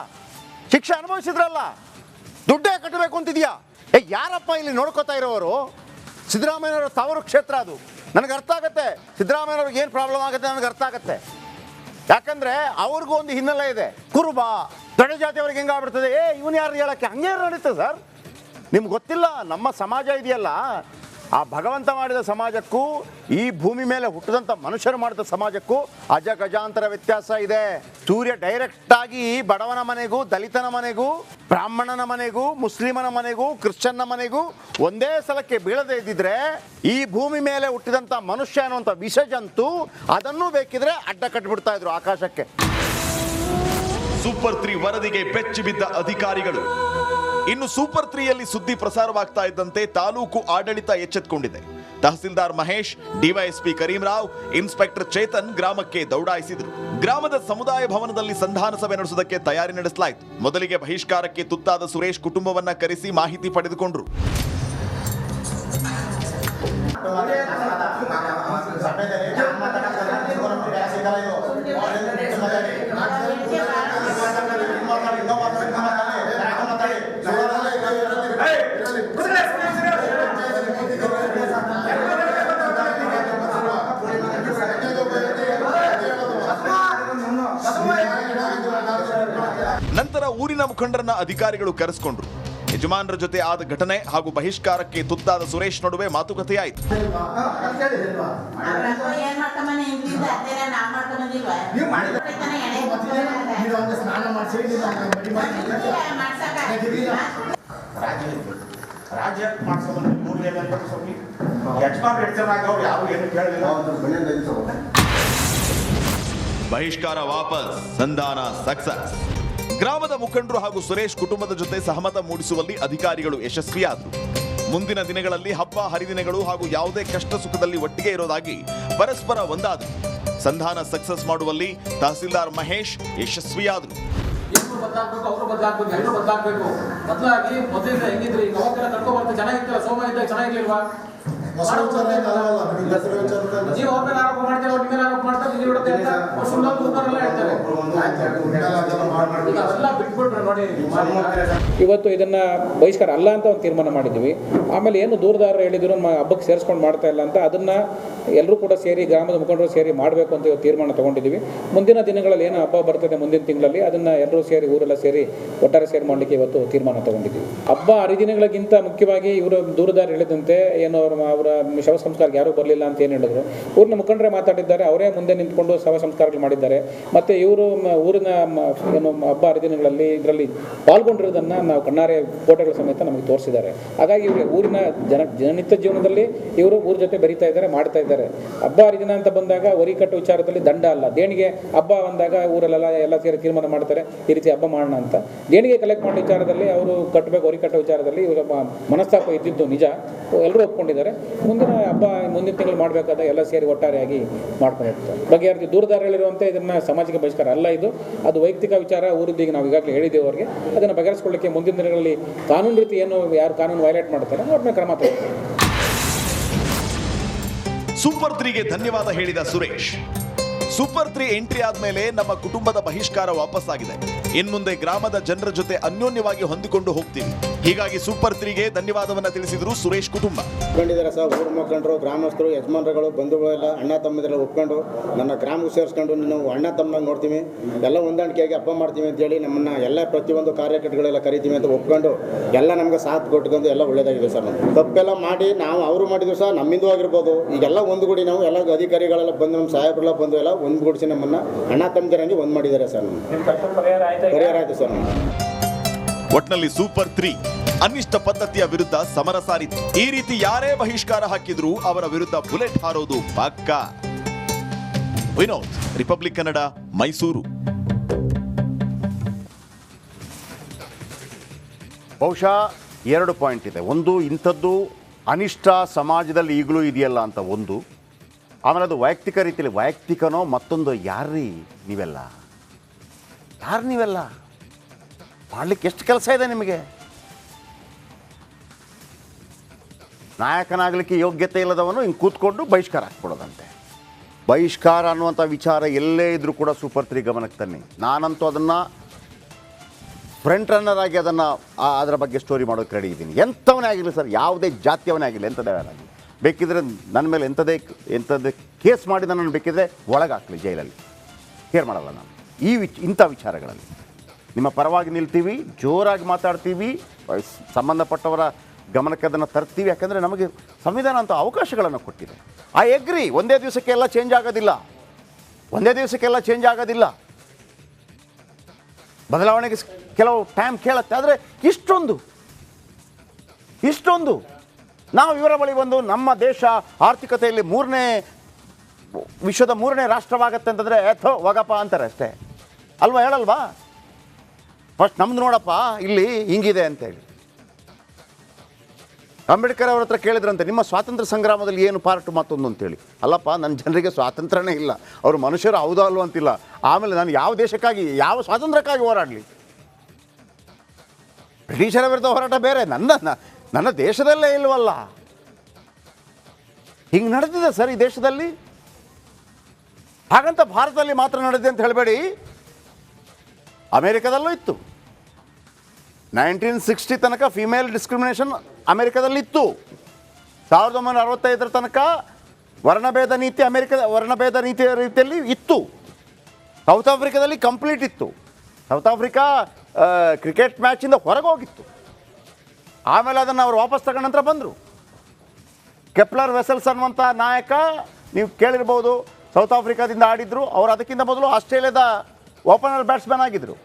[SPEAKER 1] ಶಿಕ್ಷೆ ಅನುಭವಿಸಿದ್ರಲ್ಲ, ದುಡ್ಡೇ ಕಟ್ಟಬೇಕು ಅಂತಿದೆಯಾ? ಯಾರಪ್ಪ ಇಲ್ಲಿ ನೋಡ್ಕೋತಾ ಇರೋರು? ಸಿದ್ದರಾಮಯ್ಯನವರ ತವರು ಕ್ಷೇತ್ರ ಅದು. ನನಗೆ ಅರ್ಥ ಆಗುತ್ತೆ ಸಿದ್ದರಾಮಯ್ಯನವ್ರಿಗೆ ಏನು ಪ್ರಾಬ್ಲಮ್ ಆಗುತ್ತೆ, ನನಗೆ ಅರ್ಥ ಆಗುತ್ತೆ. ಯಾಕಂದರೆ ಅವ್ರಿಗೂ ಒಂದು ಹಿನ್ನೆಲೆ ಇದೆ. ಕುರುಬ ದೊಡ್ಡ ಜಾತಿಯವ್ರಿಗೆ ಹೆಂಗಾಗ್ಬಿಡ್ತದೆ, ಇವನು ಯಾರು ಹೇಳೋಕ್ಕೆ? ಹಂಗೆ ನಡೀತದೆ ಸರ್. ನಿಮ್ಗೆ ಗೊತ್ತಿಲ್ಲ, ನಮ್ಮ ಸಮಾಜ ಇದೆಯಲ್ಲ, ಆ ಭಗವಂತ ಮಾಡಿದ ಸಮಾಜಕ್ಕೂ ಈ ಭೂಮಿ ಮೇಲೆ ಹುಟ್ಟಿದಂಥ ಮನುಷ್ಯರು ಮಾಡಿದ ಸಮಾಜಕ್ಕೂ ಅಜಗಜಾಂತರ ವ್ಯತ್ಯಾಸ ಇದೆ. ಸೂರ್ಯ ಡೈರೆಕ್ಟಾಗಿ ಬಡವನ ಮನೆಗೂ, ದಲಿತನ ಮನೆಗೂ, ಬ್ರಾಹ್ಮಣನ ಮನೆಗೂ, ಮುಸ್ಲಿಮನ ಮನೆಗೂ, ಕ್ರಿಶ್ಚಿಯನ್ನ ಮನೆಗೂ ಒಂದೇ ಸಲಕ್ಕೆ ಬೀಳದೇ ಇದ್ದಿದ್ರೆ ಈ ಭೂಮಿ ಮೇಲೆ ಹುಟ್ಟಿದಂಥ ಮನುಷ್ಯ ಅನ್ನುವಂಥ ವಿಷಜಂತು ಅದನ್ನೂ ಬೇಕಿದ್ರೆ ಅಡ್ಡ ಕಟ್ಟಿಬಿಡ್ತಾ ಇದ್ರು ಆಕಾಶಕ್ಕೆ.
[SPEAKER 4] ಸೂಪರ್ 3 ವರದಿಗೆ ಬೆಚ್ಚಿ ಬಿದ್ದ ಅಧಿಕಾರಿಗಳು. ಇನ್ನು ಸೂಪರ್ 3ಯಲ್ಲಿ ಸುದ್ದಿ ಪ್ರಸಾರವಾಗ್ತಾ ಇದ್ದಂತೆ ತಾಲೂಕು ಆಡಳಿತ ಎಚ್ಚೆತ್ತುಕೊಂಡಿದೆ. ತಹಸೀಲ್ದಾರ್ ಮಹೇಶ್, ಡಿವೈಎಸ್ಪಿ ಕರೀಂರಾವ್, ಇನ್ಸ್ಪೆಕ್ಟರ್ ಚೇತನ್ ಗ್ರಾಮಕ್ಕೆ ದೌಡಾಯಿಸಿದರು. ಗ್ರಾಮದ ಸಮುದಾಯ ಭವನದಲ್ಲಿ ಸಂಧಾನ ಸಭೆ ನಡೆಸುವುದಕ್ಕೆ ತಯಾರಿ ನಡೆಸಲಾಯಿತು. ಮೊದಲಿಗೆ ಬಹಿಷ್ಕಾರಕ್ಕೆ ತುತ್ತಾದ ಸುರೇಶ್ ಕುಟುಂಬವನ್ನ ಕರೆಸಿ ಮಾಹಿತಿ ಪಡೆದುಕೊಂಡರು. ನಂತರ ಊರಿನ ಮುಖಂಡರನ್ನ ಅಧಿಕಾರಿಗಳು ಕರೆಸಿಕೊಂಡ್ರು. ಯಜಮಾನರ ಜೊತೆ ಆದ ಘಟನೆ ಹಾಗೂ ಬಹಿಷ್ಕಾರಕ್ಕೆ ತುತ್ತಾದ ಸುರೇಶ್ ನಡುವೆ ಮಾತುಕತೆಯಾಯಿತು. ಬಹಿಷ್ಕಾರ ವಾಪಸ್, ಸಂಧಾನ ಸಕ್ಸಸ್. ಗ್ರಾಮದ ಮುಖಂಡರು ಹಾಗೂ ಸುರೇಶ್ ಕುಟುಂಬದ ಜೊತೆ ಸಹಮತ ಮೂಡಿಸುವಲ್ಲಿ ಅಧಿಕಾರಿಗಳು ಯಶಸ್ವಿಯಾದರು. ಮುಂದಿನ ದಿನಗಳಲ್ಲಿ ಹಬ್ಬ ಹರಿದಿನಗಳು ಹಾಗೂ ಯಾವುದೇ ಕಷ್ಟ ಸುಖದಲ್ಲಿ ಒಟ್ಟಿಗೆ ಇರೋದಾಗಿ ಪರಸ್ಪರ ಒಂದಾದರು. ಸಂಧಾನ ಸಕ್ಸಸ್ ಮಾಡುವಲ್ಲಿ ತಹಸೀಲ್ದಾರ್ ಮಹೇಶ್ ಯಶಸ್ವಿಯಾದರು.
[SPEAKER 5] ಅವರು ಬದಲಾಗಬೇಕು, ಎಲ್ಲರೂ ಬದಲಾಗಬೇಕು. ಬದಲಾಗಿ ಮೊದಲಿಂದ ಹೆಂಗಿದ್ರಿ ಈಗ ಅವಾಗೆಲ್ಲ ಕರ್ಕೊಂಡು ಬರ್ತಾರೆ, ಚೆನ್ನಾಗಿತ್ತಲ್ಲ, ಸೋಮ ಇದ್ದಾಗ ಚೆನ್ನಾಗಿರ್ಲಿಲ್ವಾ? ನೀವು ಅವ್ರ ಮೇಲೆ ಆರೋಪ ಮಾಡ್ತಾರೆ, ಅವ್ರ ಮೇಲೆ ಆರೋಪ ಮಾಡ್ತಾರೆ, ಸುಳ್ಳು ಹೇಳ್ತಾರೆ. ಈಗ ಅವೆಲ್ಲ ಬಿಟ್ಬಿಟ್ರೆ ನೋಡಿ
[SPEAKER 6] ಇವತ್ತು ಇದನ್ನು ಬಹಿಷ್ಕಾರ ಅಲ್ಲ ಅಂತ ಒಂದು ತೀರ್ಮಾನ ಮಾಡಿದ್ವಿ. ಆಮೇಲೆ ಏನು ದೂರದಾರರು ಹೇಳಿದ್ರು ಹಬ್ಬಕ್ಕೆ ಸೇರಿಸ್ಕೊಂಡು ಮಾಡ್ತಾ ಇಲ್ಲ ಅಂತ ಅದನ್ನು ಎಲ್ಲರೂ ಕೂಡ ಸೇರಿ ಗ್ರಾಮದ ಮುಖಂಡರು ಸೇರಿ ಮಾಡಬೇಕು ಅಂತ ಇವತ್ತು ತೀರ್ಮಾನ ತೊಗೊಂಡಿದ್ದೀವಿ. ಮುಂದಿನ ದಿನಗಳಲ್ಲಿ ಏನು ಹಬ್ಬ ಬರ್ತದೆ ಮುಂದಿನ ತಿಂಗಳಲ್ಲಿ ಅದನ್ನು ಎಲ್ಲರೂ ಸೇರಿ ಊರೆಲ್ಲ ಸೇರಿ ಒಟ್ಟಾರೆ ಸೇರಿ ಮಾಡಲಿಕ್ಕೆ ಇವತ್ತು ತೀರ್ಮಾನ ತೊಗೊಂಡಿದ್ದೀವಿ. ಹಬ್ಬ ಹರಿದಿನಗಳಿಗಿಂತ ಮುಖ್ಯವಾಗಿ ಇವರು ದೂರದಾರರು ಹೇಳಿದಂತೆ ಏನು ಅವರ ಶವ ಸಂಸ್ಕಾರಕ್ಕೆ ಯಾರೂ ಬರಲಿಲ್ಲ ಅಂತ ಏನು ಹೇಳಿದ್ರು, ಊರಿನ ಮುಖಂಡರೇ ಮಾತಾಡಿದ್ದಾರೆ, ಅವರೇ ಮುಂದೆ ನಿಂತ್ಕೊಂಡು ಶವ ಸಂಸ್ಕಾರಗಳು ಮಾಡಿದ್ದಾರೆ. ಮತ್ತು ಇವರು ಊರಿನ ಏನು ಹಬ್ಬ ಹರಿದಿನಗಳಲ್ಲಿ ಇದರಲ್ಲಿ ಪಾಲ್ಗೊಂಡಿರೋದನ್ನು ನಾವು ಕಣ್ಣಾರೆ ಫೋಟೋಗಳ ಸಮೇತ ನಮಗೆ ತೋರಿಸಿದ್ದಾರೆ. ಹಾಗಾಗಿ ಇವರು ಊರಿನ ಜನನಿತ್ಯ ಜೀವನದಲ್ಲಿ ಇವರು ಊರ ಜೊತೆ ಬೆರೀತಾ ಇದ್ದಾರೆ, ಮಾಡ್ತಾ ಇದ್ದಾರೆ. ಹಬ್ಬ ಹರಿದಿನ ಅಂತ ಬಂದಾಗ ವರಿಕಟ್ಟು ವಿಚಾರದಲ್ಲಿ ದಂಡ ಅಲ್ಲ, ದೇಣಿಗೆ ಹಬ್ಬ ಬಂದಾಗ ಊರಲ್ಲೆಲ್ಲ ಎಲ್ಲ ಸೇರಿ ತೀರ್ಮಾನ ಮಾಡ್ತಾರೆ ಈ ರೀತಿ ಹಬ್ಬ ಮಾಡೋಣ ಅಂತ. ದೇಣಿಗೆ ಕಲೆಕ್ಟ್ ಮಾಡೋ ವಿಚಾರದಲ್ಲಿ ಅವರು ಕಟ್ಟಬೇಕು ವರಿಕಟ್ಟು ವಿಚಾರದಲ್ಲಿ ಇವಾಗ ಮನಸ್ತಾಪ ಇದ್ದಿದ್ದು ನಿಜ, ಎಲ್ಲರೂ ಒಪ್ಕೊಂಡಿದ್ದಾರೆ. ಮುಂದಿನ ಹಬ್ಬ ಮುಂದಿನ ತಿಂಗಳು ಮಾಡಬೇಕಾದ ಎಲ್ಲ ಸೇರಿ ಒಟ್ಟಾರೆಯಾಗಿ ಮಾಡ್ಕೊಂಡಿರ್ತಾರೆ. ಬಗೆಹರಿಸಿ ದೂರದಾರ ಹೇಳಿರುವಂತೆ ಇದನ್ನು ಸಾಮಾಜಿಕ ಬಹಿಷ್ಕಾರ ಅಲ್ಲ, ಅದು ವೈಯಕ್ತಿಕ ವಿಚಾರ. ಊರಿದ್ದೀಗ ನಾವು ಈಗಾಗಲೇ ಹೇಳಿದ್ದೇವೆ ಅವರಿಗೆ, ಅದನ್ನು ಬಗೆಹರಿಸಿಕೊಳ್ಳಿಕ್ಕೆ ಮುಂದಿನ ದಿನಗಳಲ್ಲಿ ಕಾನೂನು ರೀತಿ ಏನು ಯಾರು ಕಾನೂನು ವೈಲೇಟ್ ಮಾಡ್ತಾರೆ ಅವ್ರ ಮೇಲೆ ಕ್ರಮ ತಗೊಳ್ತಾರೆ.
[SPEAKER 4] ಸೂಪರ್ 3ಗೆ ಧನ್ಯವಾದ ಹೇಳಿದ ಸುರೇಶ್. ಸೂಪರ್ 3 ಎಂಟ್ರಿ ಆದ್ಮೇಲೆ ನಮ್ಮ ಕುಟುಂಬದ ಬಹಿಷ್ಕಾರ ವಾಪಸ್ಸಾಗಿದೆ. ಇನ್ಮುಂದೆ ಗ್ರಾಮದ ಜನರ ಜೊತೆ ಅನ್ಯೋನ್ಯವಾಗಿ ಹೊಂದಿಕೊಂಡು ಹೋಗ್ತೀವಿ. ಹೀಗಾಗಿ ಸೂಪರ್ 3ಗೆ ಧನ್ಯವಾದವನ್ನ ತಿಳಿಸಿದ್ರು ಸುರೇಶ್ ಕುಟುಂಬ.
[SPEAKER 3] ಒಪ್ಕೊಂಡಿದ್ದಾರೆ ಸರ್, ಊರು ಮುಖಂಡರು, ಗ್ರಾಮಸ್ಥರು, ಯಜಮಾನರುಗಳು, ಬಂಧುಗಳೆಲ್ಲ ಅಣ್ಣ ತಮ್ಮದೆಲ್ಲ ಒಪ್ಕೊಂಡು ನನ್ನ ಗ್ರಾಮಕ್ಕೆ ಸೇರಿಸ್ಕೊಂಡು ನಾವು ಅಣ್ಣ ತಮ್ಮನಾಗ ನೋಡ್ತೀವಿ, ಎಲ್ಲ ಹೊಂದಾಣಿಕೆಯಾಗಿ ಹಬ್ಬ ಮಾಡ್ತೀವಿ ಅಂತೇಳಿ ನಮ್ಮನ್ನ ಎಲ್ಲ ಪ್ರತಿಯೊಂದು ಕಾರ್ಯಕರ್ತಗಳೆಲ್ಲ ಕರಿತೀವಿ ಅಂತ ಒಪ್ಕೊಂಡು ಎಲ್ಲ ನಮ್ಗೆ ಸಾಥ್ ಕೊಟ್ಕೊಂಡು ಎಲ್ಲ ಒಳ್ಳೇದಾಗಿದೆ ಸರ್. ನಮ್ಗೆ ತಪ್ಪೆಲ್ಲ ಮಾಡಿ ನಾವು ಅವರು ಮಾಡಿದ್ವಿ ಸರ್, ನಮ್ಮಿಂದು ಆಗಿರ್ಬೋದು. ಈಗೆಲ್ಲ ಒಂದುಗೂಡಿ ನಾವು ಎಲ್ಲ ಅಧಿಕಾರಿಗಳೆಲ್ಲ ಬಂದು ನಮ್ಮ ಸಾಹೇಬರೆಲ್ಲ ಬಂದು ಎಲ್ಲ ಒಂದುಗೂಡಿಸಿ ನಮ್ಮನ್ನ ಅಣ್ಣ ತಮ್ಮದರಂಗೆ ಒಂದು ಮಾಡಿದ್ದಾರೆ ಸರ್. ಪರಿಹಾರ ಆಯ್ತು ಸರ್.
[SPEAKER 4] ಒಟ್ನಲ್ಲಿ ಸೂಪರ್ 3 ಅನಿಷ್ಟ ಪದ್ಧತಿಯ ವಿರುದ್ಧ ಸಮರ ಸಾರಿತು. ಈ ರೀತಿ ಯಾರೇ ಬಹಿಷ್ಕಾರ ಹಾಕಿದ್ರೂ ಅವರ ವಿರುದ್ಧ ಬುಲೆಟ್ ಹಾರೋದು ಪಕ್ಕಾ. ವಿನೋದ್, ರಿಪಬ್ಲಿಕ್ ಕನ್ನಡ, ಮೈಸೂರು.
[SPEAKER 1] ಬಹುಶಃ 2 ಪಾಯಿಂಟ್ ಇದೆ. ಒಂದು, ಇಂಥದ್ದು ಅನಿಷ್ಟ ಸಮಾಜದಲ್ಲಿ ಈಗಲೂ ಇದೆಯಲ್ಲ ಅಂತ ಒಂದು. ಆಮೇಲೆ ಅದು ವೈಯಕ್ತಿಕ ರೀತಿಯಲ್ಲಿ, ವೈಯಕ್ತಿಕನೋ ಮತ್ತೊಂದು, ಯಾರ್ರೀ ನೀವೆಲ್ಲ, ಯಾರು ನೀವೆಲ್ಲ ಮಾಡಲಿಕ್ಕೆ ಎಷ್ಟು ಕೆಲಸ ಇದೆ ನಿಮಗೆ? ನಾಯಕನಾಗಲಿಕ್ಕೆ ಯೋಗ್ಯತೆ ಇಲ್ಲದವನು ಹಿಂಗೆ ಕೂತ್ಕೊಂಡು ಬಹಿಷ್ಕಾರ ಹಾಕ್ಬಿಡೋದಂತೆ. ಬಹಿಷ್ಕಾರ ಅನ್ನುವಂಥ ವಿಚಾರ ಎಲ್ಲೇ ಇದ್ದರೂ ಕೂಡ ಸೂಪರ್ 3 ಗಮನಕ್ಕೆ ತನ್ನಿ. ನಾನಂತೂ ಅದನ್ನು ಫ್ರಂಟ್ ರನ್ನರ್ ಆಗಿ ಅದರ ಬಗ್ಗೆ ಸ್ಟೋರಿ ಮಾಡೋಕ್ಕೆ ರೆಡಿ ಇದ್ದೀನಿ. ಎಂಥವನೇ ಆಗಿರಲಿ ಸರ್, ಯಾವುದೇ ಜಾತಿಯವನೇ ಆಗಿರಲಿ, ಎಂಥದೇ ಆಗಲಿ, ಬೇಕಿದ್ರೆ ನನ್ನ ಮೇಲೆ ಎಂಥದ್ದೇ ಕೇಸ್ ಮಾಡಿ ನನ್ನನ್ನು ಬೇಕಿದ್ರೆ ಒಳಗಾಕಲಿ, ಜೈಲಲ್ಲಿ ಕೇರ್ ಮಾಡಲ್ಲ ನಾನು. ಇಂಥ ವಿಚಾರಗಳಲ್ಲಿ ನಿಮ್ಮ ಪರವಾಗಿ ನಿಲ್ತೀವಿ, ಜೋರಾಗಿ ಮಾತಾಡ್ತೀವಿ, ಸಂಬಂಧಪಟ್ಟವರ ಗಮನಕ್ಕೆ ಅದನ್ನು ತರ್ತೀವಿ. ಯಾಕಂದರೆ ನಮಗೆ ಸಂವಿಧಾನ ಅಂತ ಅವಕಾಶಗಳನ್ನು ಕೊಟ್ಟಿದೆ. ಐ ಅಗ್ರಿ, ಒಂದೇ ದಿವಸಕ್ಕೆ ಎಲ್ಲ ಚೇಂಜ್ ಆಗೋದಿಲ್ಲ, ಬದಲಾವಣೆಗೆ ಕೆಲವು ಟೈಮ್ ಕೇಳುತ್ತೆ. ಆದರೆ ಇಷ್ಟೊಂದು ನಾವು ಇವರ ಬಳಿ ಬಂದು ನಮ್ಮ ದೇಶ ಆರ್ಥಿಕತೆಯಲ್ಲಿ ವಿಶ್ವದ 3ನೇ ರಾಷ್ಟ್ರವಾಗತ್ತೆ ಅಂತಂದರೆ ಹೋಗಪ್ಪ ಅಂತಾರೆ ಅಷ್ಟೇ ಅಲ್ವಾ, ಹೇಳಲ್ವಾ? ಫಸ್ಟ್ ನಮ್ದು ನೋಡಪ್ಪ ಇಲ್ಲಿ ಹಿಂಗಿದೆ ಅಂತೇಳಿ. ಅಂಬೇಡ್ಕರ್ ಅವ್ರ ಹತ್ರ ಕೇಳಿದ್ರಂತೆ, ನಿಮ್ಮ ಸ್ವಾತಂತ್ರ್ಯ ಸಂಗ್ರಾಮದಲ್ಲಿ ಏನು ಪಾರ್ಟು ಮತ್ತೊಂದು ಅಂತೇಳಿ. ಅಲ್ಲಪ್ಪ, ನನ್ನ ಜನರಿಗೆ ಸ್ವಾತಂತ್ರ್ಯನೇ ಇಲ್ಲ, ಅವರು ಮನುಷ್ಯರು ಹೌದೋ ಅಲ್ವೋ ಅಂತಿಲ್ಲ. ಆಮೇಲೆ ನಾನು ಯಾವ ದೇಶಕ್ಕಾಗಿ, ಯಾವ ಸ್ವಾತಂತ್ರ್ಯಕ್ಕಾಗಿ ಹೋರಾಡಲಿ? ಬ್ರಿಟಿಷರ ವಿರುದ್ಧ ಹೋರಾಟ ಬೇರೆ, ನನ್ನ ದೇಶದಲ್ಲೇ ಇಲ್ವಲ್ಲ. ಹಿಂಗೆ ನಡೆದಿದೆ ಸರ್ ಈ ದೇಶದಲ್ಲಿ. ಹಾಗಂತ ಭಾರತದಲ್ಲಿ ಮಾತ್ರ ನಡೆದಿದೆ ಅಂತ ಹೇಳಬೇಡಿ, ಅಮೇರಿಕಾದಲ್ಲೂ ಇತ್ತು. 1960 ತನಕ ಫಿಮೇಲ್ ಡಿಸ್ಕ್ರಿಮಿನೇಷನ್ ಅಮೇರಿಕಾದಲ್ಲಿತ್ತು. 1965 ತನಕ ವರ್ಣಭೇದ ನೀತಿಯ ರೀತಿಯಲ್ಲಿ ಇತ್ತು. ಸೌತ್ ಆಫ್ರಿಕಾದಲ್ಲಿ ಕಂಪ್ಲೀಟ್ ಇತ್ತು. ಸೌತ್ ಆಫ್ರಿಕಾ ಕ್ರಿಕೆಟ್ ಮ್ಯಾಚಿಂದ ಹೊರಗೆ ಹೋಗಿತ್ತು. ಆಮೇಲೆ ಅದನ್ನು ಅವರು ವಾಪಸ್ ತಗೊಂಡ ನಂತರ ಬಂದರು. ಕೆಪ್ಲರ್ ವೆಸಲ್ಸ್ ಅನ್ನುವಂಥ ನಾಯಕ ನೀವು ಕೇಳಿರ್ಬೋದು, ಸೌತ್ ಆಫ್ರಿಕಾದಿಂದ ಆಡಿದ್ರು. ಅವರು ಅದಕ್ಕಿಂತ ಮೊದಲು ಆಸ್ಟ್ರೇಲಿಯಾದ ಓಪನರ್ ಬ್ಯಾಟ್ಸ್ಮನ್ ಆಗಿದ್ದರು.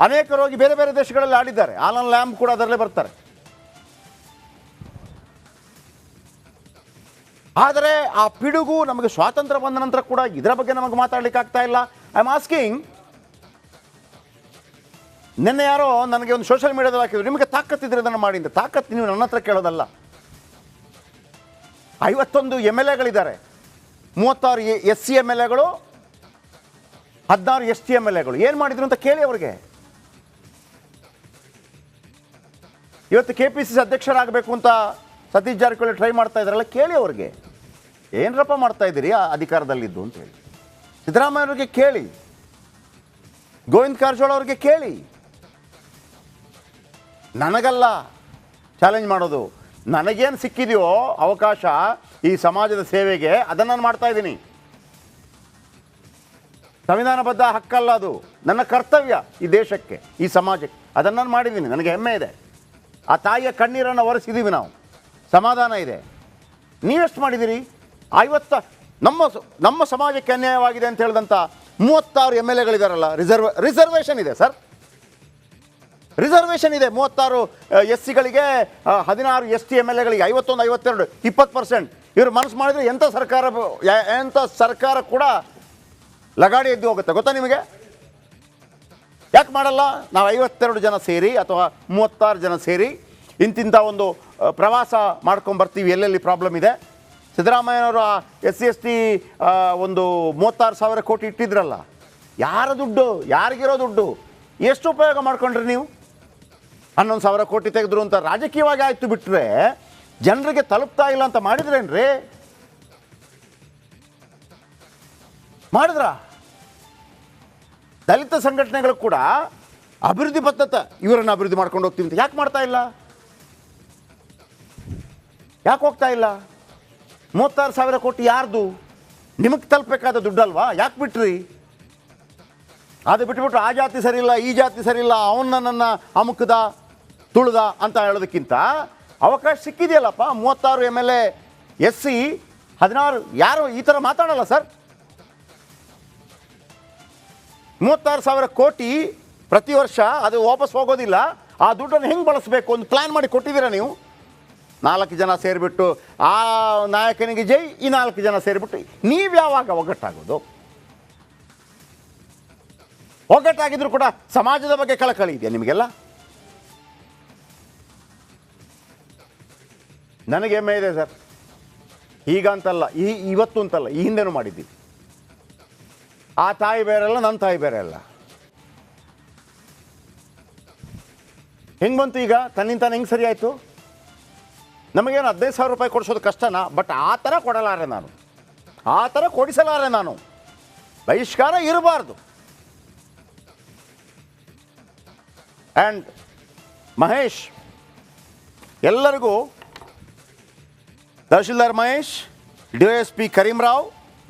[SPEAKER 1] ಅನೇಕರು ಹೋಗಿ ಬೇರೆ ಬೇರೆ ದೇಶಗಳಲ್ಲಿ ಆಡಿದ್ದಾರೆ. ಆಲನ್ ಲ್ಯಾಂಬ್ ಕೂಡ ಅದರಲ್ಲೇ ಬರ್ತಾರೆ. ಆದರೆ ಆ ಪಿಡುಗು ನಮಗೆ ಸ್ವಾತಂತ್ರ್ಯ ಬಂದ ನಂತರ ಕೂಡ ಇದರ ಬಗ್ಗೆ ನಮಗೆ ಮಾತಾಡಲಿಕ್ಕೆ ಆಗ್ತಾ ಇಲ್ಲ. ಐ ಆಮ್ ಆಸ್ಕಿಂಗ್, ನಿನ್ನೆ ಯಾರೋ ನನಗೆ ಒಂದು ಸೋಷಿಯಲ್ ಮೀಡಿಯಾದಲ್ಲಿ ಹಾಕಿದ್ರು, ನಿಮಗೆ ತಾಕತ್ತಿದ್ರೆ ಇದನ್ನು ಮಾಡಿ ಅಂತ. ತಾಕತ್ತು ನೀವು ನನ್ನ ಹತ್ರ ಕೇಳೋದಲ್ಲ. 51 MLAಗಳಿದ್ದಾರೆ, 36 SC MLAಗಳು, 16 ST MLAಗಳು. ಏನು ಮಾಡಿದ್ರು ಅಂತ ಕೇಳಿ ಅವ್ರಿಗೆ. ಇವತ್ತು KPCC ಅಧ್ಯಕ್ಷರಾಗಬೇಕು ಅಂತ ಸತೀಶ್ ಜಾರಕಿಹೊಳಿ ಟ್ರೈ ಮಾಡ್ತಾ ಇದ್ದಾರಲ್ಲ, ಕೇಳಿ ಅವ್ರಿಗೆ, ಏನರಪ್ಪ ಮಾಡ್ತಾ ಇದ್ದೀರಿ ಆ ಅಧಿಕಾರದಲ್ಲಿದ್ದು ಅಂತೇಳಿ. ಸಿದ್ದರಾಮಯ್ಯವ್ರಿಗೆ ಕೇಳಿ, ಗೋವಿಂದ ಕಾರಜೋಳ ಅವ್ರಿಗೆ ಕೇಳಿ. ನನಗಲ್ಲ ಚಾಲೆಂಜ್ ಮಾಡೋದು, ನನಗೇನು ಸಿಕ್ಕಿದೆಯೋ ಅವಕಾಶ ಈ ಸಮಾಜದ ಸೇವೆಗೆ ಅದನ್ನು ನಾನು ಮಾಡ್ತಾ ಇದ್ದೀನಿ. ಸಂವಿಧಾನಬದ್ಧ ಹಕ್ಕಲ್ಲ, ಅದು ನನ್ನ ಕರ್ತವ್ಯ ಈ ದೇಶಕ್ಕೆ, ಈ ಸಮಾಜಕ್ಕೆ. ಅದನ್ನು ನಾನು ಮಾಡಿದ್ದೀನಿ, ನನಗೆ ಹೆಮ್ಮೆ ಇದೆ. ಆ ತಾಯಿಯ ಕಣ್ಣೀರನ್ನು ಒರೆಸಿದ್ದೀವಿ ನಾವು, ಸಮಾಧಾನ ಇದೆ. ನೀವೆಷ್ಟು ಮಾಡಿದ್ದೀರಿ? 50 ನಮ್ಮ ಸಮಾಜಕ್ಕೆ ಅನ್ಯಾಯವಾಗಿದೆ ಅಂತ ಹೇಳಿದಂಥ 36 MLA ಗಳಿದಾರಲ್ಲ, ರಿಸರ್ವೇಷನ್ ಇದೆ ಸರ್, ರಿಸರ್ವೇಷನ್ ಇದೆ. 36 SC-ಗಳಿಗೆ, 16 ST MLA ಗಳಿಗೆ, 51, 52, 20%. ಇವರು ಮನಸ್ಸು ಮಾಡಿದರೆ ಎಂಥ ಸರ್ಕಾರ ಕೂಡ ಲಗಾಡಿ ಎದ್ದು ಹೋಗುತ್ತೆ, ಗೊತ್ತಾ ನಿಮಗೆ? ಯಾಕೆ ಮಾಡಲ್ಲ? ನಾವು 52 ಜನ ಸೇರಿ ಅಥವಾ 36 ಜನ ಸೇರಿ ಇಂತಿಂಥ ಒಂದು ಪ್ರವಾಸ ಮಾಡ್ಕೊಂಬರ್ತೀವಿ, ಎಲ್ಲೆಲ್ಲಿ ಪ್ರಾಬ್ಲಮ್ ಇದೆ. ಸಿದ್ದರಾಮಯ್ಯನವರು SC ST ಒಂದು 36,000 ಕೋಟಿ ಇಟ್ಟಿದ್ರಲ್ಲ, ಯಾರ ದುಡ್ಡು? ಯಾರಿಗಿರೋ ದುಡ್ಡು? ಎಷ್ಟು ಉಪಯೋಗ ಮಾಡ್ಕೊಂಡ್ರಿ ನೀವು? 11,000 ಕೋಟಿ ತೆಗೆದ್ರು ಅಂತ ರಾಜಕೀಯವಾಗಿ ಆಯ್ತು ಬಿಟ್ಟರೆ ಜನರಿಗೆ ತಲುಪ್ತಾ ಇಲ್ಲ ಅಂತ ಮಾಡಿದ್ರೇನ್ರಿ? ಮಾಡಿದ್ರ? ದಲಿತ ಸಂಘಟನೆಗಳು ಕೂಡ ಅಭಿವೃದ್ಧಿ ಬದ್ಧತೆ, ಇವರನ್ನು ಅಭಿವೃದ್ಧಿ ಮಾಡ್ಕೊಂಡು ಹೋಗ್ತೀವಿ ಅಂತ ಯಾಕೆ ಮಾಡ್ತಾ ಇಲ್ಲ? ಯಾಕೆ ಹೋಗ್ತಾ ಇಲ್ಲ? 36,000 ಕೋಟಿ ಯಾರ್ದು? ನಿಮಗೆ ತಲುಪಬೇಕಾದ ದುಡ್ಡಲ್ವಾ? ಯಾಕೆ ಬಿಟ್ರಿ? ಅದು ಬಿಟ್ಬಿಟ್ಟು ಆ ಜಾತಿ ಸರಿ ಇಲ್ಲ, ಈ ಜಾತಿ ಸರಿ ಇಲ್ಲ, ಅವನ್ನ ನನ್ನ ಅಮುಕದ ತುಳಿದ ಅಂತ ಹೇಳೋದಕ್ಕಿಂತ ಅವಕಾಶ ಸಿಕ್ಕಿದೆಯಲ್ಲಪ್ಪ. 36 MLA SC 16 ಯಾರು ಈ ಥರ ಮಾತಾಡಲ್ಲ ಸರ್. 36,000 ಕೋಟಿ ಪ್ರತಿ ವರ್ಷ ಅದು ವಾಪಸ್ ಹೋಗೋದಿಲ್ಲ. ಆ ದುಡ್ಡನ್ನು ಹೆಂಗೆ ಬಳಸಬೇಕು ಒಂದು ಪ್ಲ್ಯಾನ್ ಮಾಡಿ ಕೊಟ್ಟಿದ್ದೀರಾ ನೀವು. 4 ಜನ ಸೇರಿಬಿಟ್ಟು ಆ ನಾಯಕನಿಗೆ ಜೈ, ಈ 4 ಜನ ಸೇರಿಬಿಟ್ಟು ನೀವು ಯಾವಾಗ ಒಗ್ಗಟ್ಟಾಗೋದು? ಒಗ್ಗಟ್ಟಾಗಿದ್ರು ಕೂಡ ಸಮಾಜದ ಬಗ್ಗೆ ಕಳಕಳಿ ಇದೆಯಾ ನಿಮಗೆಲ್ಲ? ನನಗೆ ಹೆಮ್ಮೆ ಇದೆ ಸರ್. ಈಗ ಅಂತಲ್ಲ, ಇವತ್ತು ಅಂತಲ್ಲ, ಈ ಹಿಂದೆನೂ ಮಾಡಿದ್ದೀವಿ. ಆ ತಾಯಿ ಬೇರೆ ಅಲ್ಲ, ನನ್ನ ತಾಯಿ ಬೇರೆ ಅಲ್ಲ. ಹೆಂಗೆ ಬಂತು ಈಗ? ತನ್ನಿಂತಾನೆ ಹೆಂಗೆ ಸರಿ ಆಯಿತು? ನಮಗೇನು 15,000 ರೂಪಾಯಿ ಕೊಡಿಸೋದು ಕಷ್ಟನಾ? ಬಟ್ ಆ ಥರ ಕೊಡಲಾರೆ ನಾನು, ಆ ಥರ ಕೊಡಿಸಲಾರೆ ನಾನು. ಬಹಿಷ್ಕಾರ ಇರಬಾರ್ದು. ಆ್ಯಂಡ್ ಮಹೇಶ್, ಎಲ್ಲರಿಗೂ ತಹಶೀಲ್ದಾರ್ ಮಹೇಶ್, DSP ಕರೀಂರಾವ್,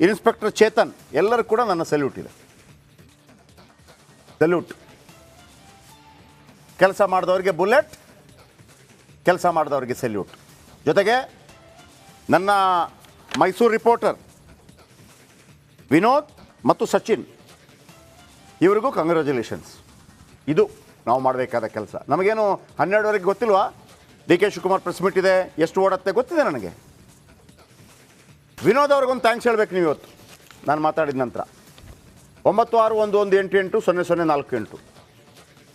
[SPEAKER 1] ಇನ್ಸ್ಪೆಕ್ಟರ್ ಚೇತನ್, ಎಲ್ಲರೂ ಕೂಡ ನನ್ನ ಸಲ್ಯೂಟ್ ಇದೆ. ಸಲ್ಯೂಟ್. ಕೆಲಸ ಮಾಡಿದವ್ರಿಗೆ ಬುಲೆಟ್, ಕೆಲಸ ಮಾಡಿದವ್ರಿಗೆ ಸಲ್ಯೂಟ್. ಜೊತೆಗೆ ನನ್ನ ಮೈಸೂರು ರಿಪೋರ್ಟರ್ ವಿನೋದ್ ಮತ್ತು ಸಚಿನ್, ಇವರಿಗೂ ಕಂಗ್ರ್ಯಾಚುಲೇಷನ್ಸ್. ಇದು ನಾವು ಮಾಡಬೇಕಾದ ಕೆಲಸ. ನಮಗೇನು 12ವರೆಗೆ ಗೊತ್ತಿಲ್ವಾ? DK ಶಿವಕುಮಾರ್ ಪ್ರೆಸ್ ಮೀಟ್ ಇದೆ, ಎಷ್ಟು ಓಡತ್ತೆ ಗೊತ್ತಿದೆ ನನಗೆ. ವಿನೋದ್ ಅವ್ರಿಗೊಂದು ಥ್ಯಾಂಕ್ಸ್ ಹೇಳ್ಬೇಕು ನೀವು. ಇವತ್ತು ನಾನು ಮಾತಾಡಿದ ನಂತರ 961118800048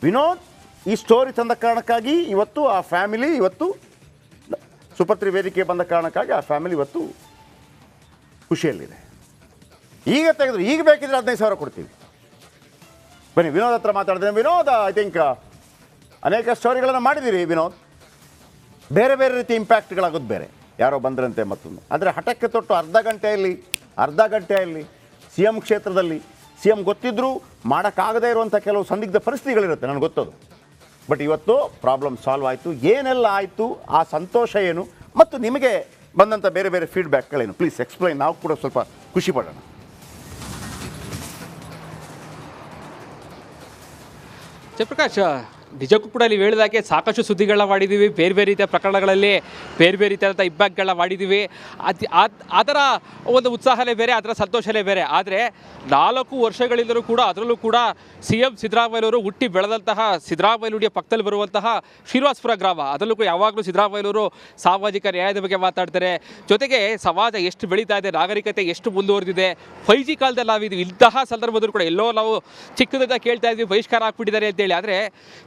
[SPEAKER 1] ವಿನೋದ್ ಈ ಸ್ಟೋರಿ ತಂದ ಕಾರಣಕ್ಕಾಗಿ ಇವತ್ತು ಆ ಫ್ಯಾಮಿಲಿ, ಇವತ್ತು ಸುಪತ್ರಿ ವೇದಿಕೆ ಬಂದ ಕಾರಣಕ್ಕಾಗಿ ಆ ಫ್ಯಾಮಿಲಿ ಇವತ್ತು ಖುಷಿಯಲ್ಲಿದೆ. ಈಗ ತೆಗೆದ್ರು, ಈಗ ಬೇಕಿದ್ರೆ 15,000 ಕೊಡ್ತೀವಿ. ಬನ್ನಿ ವಿನೋದ್ ಹತ್ರ ಮಾತಾಡಿದ್ರೆ. ವಿನೋದ್, ಐ ಥಿಂಕ್ ಅನೇಕ ಸ್ಟೋರಿಗಳನ್ನು ಮಾಡಿದ್ದೀರಿ ವಿನೋದ್. ಬೇರೆ ಬೇರೆ ರೀತಿ ಇಂಪ್ಯಾಕ್ಟ್ಗಳಾಗೋದು ಬೇರೆ. ಯಾರೋ ಬಂದ್ರಂತೆ ಮತ್ತೊಂದು. ಆದರೆ ಹಠಕ್ಕೆ ತೊಟ್ಟು ಅರ್ಧ ಗಂಟೆಯಲ್ಲಿ CM ಕ್ಷೇತ್ರದಲ್ಲಿ CM ಗೊತ್ತಿದ್ದರೂ ಮಾಡೋಕ್ಕಾಗದೇ ಇರುವಂಥ ಕೆಲವು ಸಂದಿಗ್ಧ ಪರಿಸ್ಥಿತಿಗಳಿರುತ್ತೆ, ನನಗೆ ಗೊತ್ತದು. ಬಟ್ ಇವತ್ತು ಪ್ರಾಬ್ಲಮ್ ಸಾಲ್ವ್ ಆಯಿತು. ಏನೆಲ್ಲ ಆಯಿತು, ಆ ಸಂತೋಷ ಏನು, ಮತ್ತು ನಿಮಗೆ ಬಂದಂಥ ಬೇರೆ ಬೇರೆ ಫೀಡ್ಬ್ಯಾಕ್ಗಳೇನು? Please explain. ನಾವು ಕೂಡ ಸ್ವಲ್ಪ ಖುಷಿ ಪಡೋಣ.
[SPEAKER 7] ಜಯಪ್ರಕಾಶ್, ನಿಜಕ್ಕೂ ಕೂಡ ನೀವು ಹೇಳಿದಾಗೆ ಸಾಕಷ್ಟು ಸುದ್ದಿಗಳನ್ನ ಮಾಡಿದ್ದೀವಿ, ಬೇರೆ ಬೇರೆ ರೀತಿಯ ಪ್ರಕರಣಗಳಲ್ಲಿ ಬೇರೆ ಬೇರೆ ರೀತಿಯಾದಂಥ ಇಂಪ್ಯಾಕ್ಟ್ಗಳನ್ನ ಮಾಡಿದ್ದೀವಿ. ಅದರ ಒಂದು ಉತ್ಸಾಹನೇ ಬೇರೆ, ಅದರ ಸಂತೋಷನೇ ಬೇರೆ. ಆದರೆ 4 ವರ್ಷಗಳಿಂದಲೂ ಕೂಡ ಅದರಲ್ಲೂ ಕೂಡ CM ಸಿದ್ದರಾಮಯ್ಯನವರು ಹುಟ್ಟಿ ಬೆಳೆದಂತಹ ಸಿದ್ದರಾಮಯ್ಯನುಡಿಯ ಪಕ್ಕದಲ್ಲಿ ಬರುವಂತಹ ಶ್ರೀನಿವಾಸಪುರ ಗ್ರಾಮ, ಅದರಲ್ಲೂ ಕೂಡ ಯಾವಾಗಲೂ ಸಿದ್ದರಾಮಯ್ಯನವರು ಸಾಮಾಜಿಕ ನ್ಯಾಯದ ಬಗ್ಗೆ ಮಾತಾಡ್ತಾರೆ. ಜೊತೆಗೆ ಸಮಾಜ ಎಷ್ಟು ಬೆಳೀತಾ ಇದೆ, ನಾಗರಿಕತೆ ಎಷ್ಟು ಮುಂದುವರೆದಿದೆ, 5G ಕಾಲದಲ್ಲಿ ನಾವಿದ್ದೀವಿ. ಇಂತಹ ಸಂದರ್ಭದಲ್ಲೂ ಕೂಡ ಎಲ್ಲೋ ನಾವು ಚಿಕ್ಕದಿಂದ ಕೇಳ್ತಾ ಇದ್ವಿ ಬಹಿಷ್ಕಾರ ಹಾಕ್ಬಿಟ್ಟಿದ್ದಾರೆ ಅಂತೇಳಿ. ಆದರೆ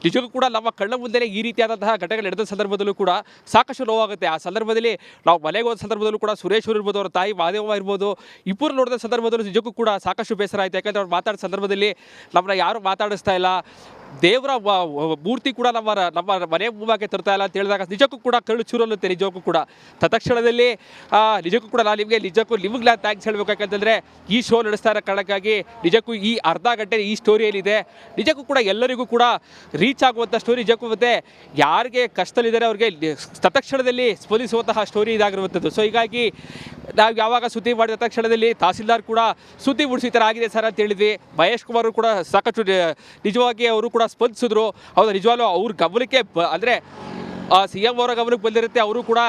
[SPEAKER 7] ನಿಜಕ್ಕೂ ಕೂಡ ನಮ್ಮ ಕಣ್ಣ ಮುಂದೆ ಈ ರೀತಿಯಾದಂತಹ ಘಟನೆಗಳು ನಡೆದ ಸಂದರ್ಭದಲ್ಲೂ ಕೂಡ ಸಾಕಷ್ಟು ನೋವಾಗುತ್ತೆ. ಆ ಸಂದರ್ಭದಲ್ಲಿ ನಾವು ಮನೆಗೆ ಹೋದ ಸಂದರ್ಭದಲ್ಲೂ ಕೂಡ ಸುರೇಶ್ ಅವರು ಇರ್ಬೋದು, ಅವರ ತಾಯಿ ಮಾದೇವ ಇರ್ಬೋದು, ಇಬ್ಬರು ನೋಡಿದ ಸಂದರ್ಭದಲ್ಲೂ ನಿಜಕ್ಕೂ ಕೂಡ ಸಾಕಷ್ಟು ಬೇಸರ ಆಯಿತು. ಯಾಕಂದರೆ ಅವ್ರು ಮಾತಾಡೋ ಸಂದರ್ಭದಲ್ಲಿ ನಮ್ಮನ್ನ ಯಾರು ಮಾತಾಡಿಸ್ತಾ ಇಲ್ಲ, ದೇವರ ಮೂರ್ತಿ ಕೂಡ ನಮ್ಮ ಮನೆ ಮುಂಭಾಗಕ್ಕೆ ತರ್ತಾ ಇಲ್ಲ ಅಂತ ಹೇಳಿದಾಗ ನಿಜಕ್ಕೂ ಕೂಡ ಕರಳು ಚೂರಲ್ಲುತ್ತೆ. ನಿಜಕ್ಕೂ ಕೂಡ ತತ್ಕ್ಷಣದಲ್ಲಿ ನಿಜಕ್ಕೂ ಕೂಡ ನಾನು ನಿಮಗೆ ಥ್ಯಾಂಕ್ಸ್ ಹೇಳಬೇಕಾಗಂತಂದರೆ ಈ ಶೋ ನಡೆಸ್ತಾ ಇರೋ ಕಾರಣಕ್ಕಾಗಿ ನಿಜಕ್ಕೂ ಈ ಅರ್ಧ ಗಂಟೆ ಈ ಸ್ಟೋರಿಯಲ್ಲಿದೆ. ನಿಜಕ್ಕೂ ಕೂಡ ಎಲ್ಲರಿಗೂ ಕೂಡ ರೀಚ್ ಆಗುವಂಥ ಸ್ಟೋರಿ ನಿಜಕ್ಕೂ ಮತ್ತೆ ಯಾರಿಗೆ ಕಷ್ಟದಲ್ಲಿದ್ದಾರೆ ಅವ್ರಿಗೆ ತತ್ಕ್ಷಣದಲ್ಲಿ ಸ್ಪಂದಿಸುವಂತಹ ಸ್ಟೋರಿ ಇದಾಗಿರುವಂಥದ್ದು. ಸೊ ಹೀಗಾಗಿ ನಾವು ಯಾವಾಗ ಸುದ್ದಿ ಮಾಡಿದ ತಕ್ಷಣದಲ್ಲಿ ತಹಸೀಲ್ದಾರ್ ಕೂಡ ಸುದ್ದಿ ಮುಡಿಸಿ ಈ ಥರ ಆಗಿದೆ ಸರ್ ಅಂತ ಹೇಳಿದ್ವಿ. ಮಹೇಶ್ ಕುಮಾರ್ ಕೂಡ ಸಾಕಷ್ಟು ನಿಜವಾಗಿ ಅವರು ಕೂಡ ಸ್ಪಂದಿಸಿದ್ರು. ಹೌದು, ನಿಜವಾಗ್ಲೂ ಅವ್ರ ಗಮನಕ್ಕೆ ಅಂದರೆ CM ಅವರ ಗಮನಕ್ಕೆ ಬಂದಿರುತ್ತೆ. ಅವರು ಕೂಡ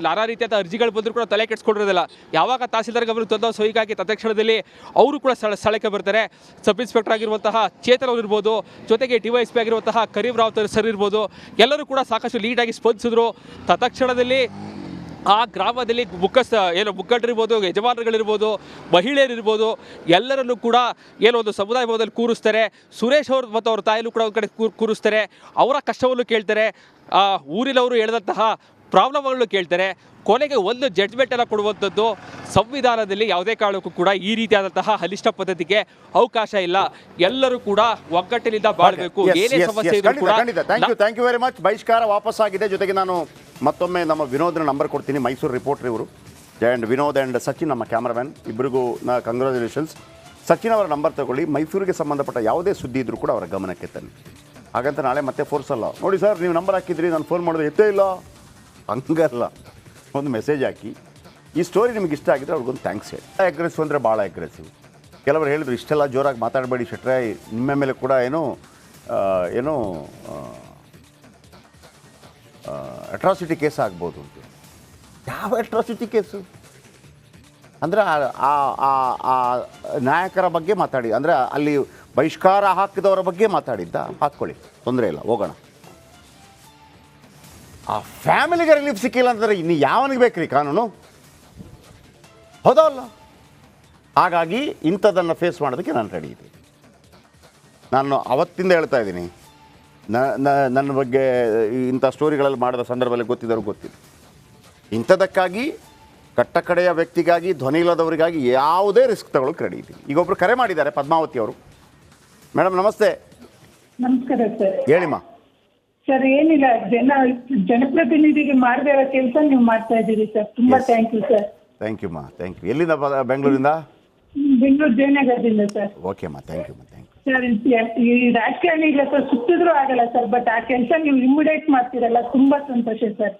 [SPEAKER 7] ನಾನಾ ರೀತಿಯಾದ ಅರ್ಜಿಗಳು ಬಂದರೂ ಕೂಡ ತಲೆ ಕೆಡಿಸ್ಕೊಂಡಿರೋದಿಲ್ಲ. ಯಾವಾಗ ತಹಸೀಲ್ದಾರ್ ಗಮನಕ್ಕೆ ತಂದೋ ಸೊ ಹೀಗಾಗಿ ತತ್ಕ್ಷಣದಲ್ಲಿ ಅವರು ಕೂಡ ಸ್ಥಳಕ್ಕೆ ಬರ್ತಾರೆ. ಸಬ್ ಇನ್ಸ್ಪೆಕ್ಟರ್ ಆಗಿರುವಂತಹ ಚೇತನ್ ಅವರು ಇರ್ಬೋದು, ಜೊತೆಗೆ DYSP ಆಗಿರುವಂತಹ ಕರೀಂ ರಾವ್ ಸರ್ ಇರ್ಬೋದು, ಎಲ್ಲರೂ ಕೂಡ ಸಾಕಷ್ಟು ಲೀಡಾಗಿ ಸ್ಪಂದಿಸಿದ್ರು. ತತ್ಕ್ಷಣದಲ್ಲಿ ಆ ಗ್ರಾಮದಲ್ಲಿ ಮುಖಂಡರಿರ್ಬೋದು, ಯಜಮಾನರುಗಳಿರ್ಬೋದು, ಮಹಿಳೆಯರಿರ್ಬೋದು, ಎಲ್ಲರನ್ನೂ ಕೂಡ ಒಂದು ಸಮುದಾಯ ಭವನದಲ್ಲಿ ಕೂರಿಸ್ತಾರೆ. ಸುರೇಶ್ ಅವರು ಮತ್ತು ಅವ್ರ ತಾಯಿಯಲ್ಲೂ ಕೂಡ ಒಂದು ಕಡೆ ಕೂರಿಸ್ತಾರೆ. ಅವರ ಕಷ್ಟವನ್ನು ಕೇಳ್ತಾರೆ. ಊರಿನವರು ಹೇಳಿದಂತಹ ಪ್ರಾಬ್ಲಮ್ಗಳನ್ನು ಕೇಳ್ತಾರೆ. ಕೊನೆಗೆ ಒಂದು ಜಡ್ಜ್ಮೆಂಟನ್ನು ಕೊಡುವಂಥದ್ದು. ಸಂವಿಧಾನದಲ್ಲಿ ಯಾವುದೇ ಕಾರಣಕ್ಕೂ ಕೂಡ ಈ ರೀತಿಯಾದಂತಹ ಅನಿಷ್ಟ ಪದ್ಧತಿಗೆ ಅವಕಾಶ ಇಲ್ಲ. ಎಲ್ಲರೂ ಕೂಡ ಒಗ್ಗಟ್ಟಿನಿಂದ ಬಾಳಬೇಕು. ಏನೇ ಸಮಸ್ಯೆ ಇದ್ರೂ ಕೂಡ
[SPEAKER 1] ಥ್ಯಾಂಕ್ ಯು ವೆರಿ ಮಚ್. ಬಹಿಷ್ಕಾರ ವಾಪಸ್ ಆಗಿದೆ. ಜೊತೆಗೆ ನಾನು ಮತ್ತೊಮ್ಮೆ ನಮ್ಮ ವಿನೋದ್ನ ನಂಬರ್ ಕೊಡ್ತೀನಿ. ಮೈಸೂರು ರಿಪೋರ್ಟರ್ ಇವರು. ಆ್ಯಂಡ್ ವಿನೋದ್ ಆ್ಯಂಡ್ ಸಚಿನ್ ನಮ್ಮ ಕ್ಯಾಮ್ರಾಮ್ಯಾನ್ ಇಬ್ಬರಿಗೂ ಕಂಗ್ರ್ಯಾಚುಲೇಷನ್ಸ್. ಸಚಿನ್ ಅವರ ನಂಬರ್ ತಗೊಳ್ಳಿ. ಮೈಸೂರಿಗೆ ಸಂಬಂಧಪಟ್ಟ ಯಾವುದೇ ಸುದ್ದಿ ಇದ್ರೂ ಕೂಡ ಅವರ ಗಮನಕ್ಕೆ ತನ್ನಿ. ಹಾಗಂತ ನಾಳೆ ಮತ್ತೆ ಫೋರ್ಸಲ್ಲ. ನೋಡಿ ಸರ್, ನೀವು ನಂಬರ್ ಹಾಕಿದ್ರಿ, ನಾನು ಫೋನ್ ಮಾಡಿದ್ರೆ ಎತ್ತೇ ಇಲ್ಲ, ಹಂಗಲ್ಲ. ಒಂದು ಮೆಸೇಜ್ ಹಾಕಿ. ಈ ಸ್ಟೋರಿ ನಿಮ್ಗೆ ಇಷ್ಟ ಆಗಿದ್ರೆ ಅವ್ರಿಗೊಂದು ಥ್ಯಾಂಕ್ಸ್ ಹೇಳಿ. ಅಗ್ರೆಸಿವ್ ಅಂದರೆ ಭಾಳ ಅಗ್ರೆಸಿವ್. ಕೆಲವರು ಹೇಳಿದ್ರು ಇಷ್ಟೆಲ್ಲ ಜೋರಾಗಿ ಮಾತಾಡಬೇಡಿ ಶೆಟ್ರೆ, ನಿಮ್ಮ ಮೇಲೆ ಕೂಡ ಏನೋ ಅಟ್ರಾಸಿಟಿ ಕೇಸ್ ಆಗ್ಬೋದು ಅಂತ. ಯಾವ ಅಟ್ರಾಸಿಟಿ ಕೇಸು ಅಂದರೆ ಆ ನಾಯಕರ ಬಗ್ಗೆ ಮಾತಾಡಿ, ಅಂದರೆ ಅಲ್ಲಿ ಬಹಿಷ್ಕಾರ ಹಾಕಿದವರ ಬಗ್ಗೆ ಮಾತಾಡಿದ್ದ. ಹಾಕ್ಕೊಳ್ಳಿ, ತೊಂದರೆ ಇಲ್ಲ, ಹೋಗೋಣ. ಆ ಫ್ಯಾಮಿಲಿಗೆ ರಿಲೀಫ್ ಸಿಕ್ಕಿಲ್ಲ ಅಂತಂದರೆ ಇನ್ನು ಯಾವನಿಗೆ ಬೇಕ್ರಿ ಕಾನೂನು? ಹೌದಲ್ಲ? ಹಾಗಾಗಿ ಇಂಥದ್ದನ್ನು ಫೇಸ್ ಮಾಡೋದಕ್ಕೆ ನಾನು ರೆಡಿ ಇದ್ದೀನಿ. ನಾನು ಅವತ್ತಿಂದ ಹೇಳ್ತಾ ಇದ್ದೀನಿ, ನನ್ನ ಬಗ್ಗೆ ಇಂಥ ಸ್ಟೋರಿಗಳಲ್ಲಿ ಮಾಡಿದ ಸಂದರ್ಭದಲ್ಲಿ ಗೊತ್ತಿದ್ದವ್ರಿಗೆ ಗೊತ್ತಿದೆ. ಇಂಥದಕ್ಕಾಗಿ ಕಟ್ಟಕಡೆಯ ವ್ಯಕ್ತಿಗಾಗಿ, ಧ್ವನಿ ಇಲ್ಲದವರಿಗಾಗಿ ಯಾವುದೇ ರಿಸ್ಕ್ ತಗೊಳ್ಳೋಕೆ ರೆಡಿ ಇದ್ದೀನಿ. ಈಗ ಒಬ್ಬರು ಕರೆ ಮಾಡಿದ್ದಾರೆ, ಪದ್ಮಾವತಿ ಅವರು. ಮೇಡಮ್ ನಮಸ್ತೆ.
[SPEAKER 8] ನಮಸ್ಕಾರ ಸರ್.
[SPEAKER 1] ಹೇಳಿಮ್ಮ.
[SPEAKER 8] ಸರ್ ಏನಿಲ್ಲ, ಜನಪ್ರತಿನಿಧಿಗೆ ಮಾಡದೇ ಇರೋ ಕೆಲಸ ನೀವು ಮಾಡ್ತಾ ಇದ್ದೀರಿ ಸರ್. ತುಂಬಾ thank you sir.
[SPEAKER 1] Thank you ಎಲ್ಲಿಂದ? ಬೆಂಗಳೂರಿಂದ?
[SPEAKER 8] ಬೆಂಗಳೂರು ಜಯನಗರದಿಂದ ಸರ್.
[SPEAKER 1] ಓಕೆಮ್ಮ, ಥ್ಯಾಂಕ್ ಯು
[SPEAKER 8] ಸರ್, ಈ ರಾಜಕಾರಣಿ ಇಲ್ಲ ಸರ್, ಸುತ್ತಿದ್ರು ಆಗಲ್ಲ ಸರ್. ಬಟ್ ಆ ಕೆಲಸ ನೀವು ಇಮಿಡಿಯೇಟ್ ಮಾಡ್ತೀರಲ್ಲ, ತುಂಬಾ ಸಂತೋಷ ಸರ್.